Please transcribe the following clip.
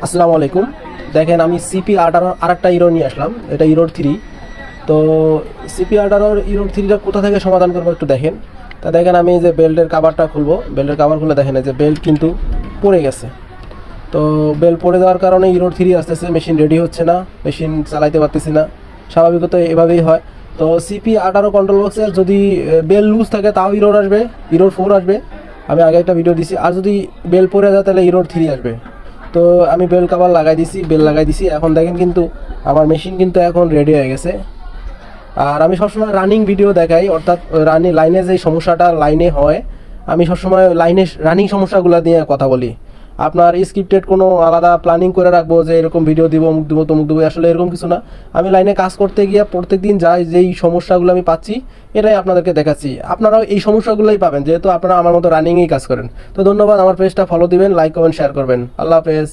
আসসালামু আলাইকুম। দেখেন আমি CP18 আরেকটা ইরো নিয়ে আসলাম, এটা ইরোর 3। তো CP18 ইরোর 3টা কোথা থেকে সমাধান করবো একটু দেখেন। তা দেখেন আমি যে বেল্টের কাভারটা খুলবো, বেল্টের কাভার খুলে দেখেন যে বেল্ট কিন্তু পড়ে গেছে। তো বেল্ট পড়ে যাওয়ার কারণে ইরোর 3 আসতেছে, মেশিন রেডি হচ্ছে না, মেশিন চালাইতে পারতেছি না। স্বাভাবিকত এভাবেই হয়। তো CP18 কন্ট্রোল বক্সের যদি বেল লুজ থাকে তাও ইরোর আসবে, ইরোর 4 আসবে। আমি আগে একটা ভিডিও দিছি। আর যদি বেল পড়ে যায় তাহলে ইরোর 3 আসবে। তো আমি বেল কাভার লাগাই দিছি, বেল লাগাই দিছি। এখন দেখেন কিন্তু আমার মেশিন কিন্তু এখন রেডি হয়ে গেছে। আর আমি সবসময় রানিং ভিডিও দেখাই, অর্থাৎ লাইনে যে সমস্যাটা লাইনে হয়, আমি সবসময় লাইনে রানিং সমস্যাগুলো নিয়ে কথা বলি। আপনার স্ক্রিপ্টেড কোনো আলাদা প্ল্যানিং করে রাখবো যে এরকম ভিডিও দিব, অমুক দিব, তমুক দেবো, আসলে এরকম কিছু না। আমি লাইনে কাজ করতে গিয়ে প্রত্যেক দিন যাই, যেই সমস্যাগুলো আমি পাচ্ছি এটাই আপনাদেরকে দেখাচ্ছি। আপনারাও এই সমস্যাগুলোই পাবেন, যেহেতু আপনারা আমার মতো রানিংয়েই কাজ করেন। তো ধন্যবাদ। আমার পেজটা ফলো দিবেন, লাইক কমেন্ট শেয়ার করবেন। আল্লাহ হাফেজ।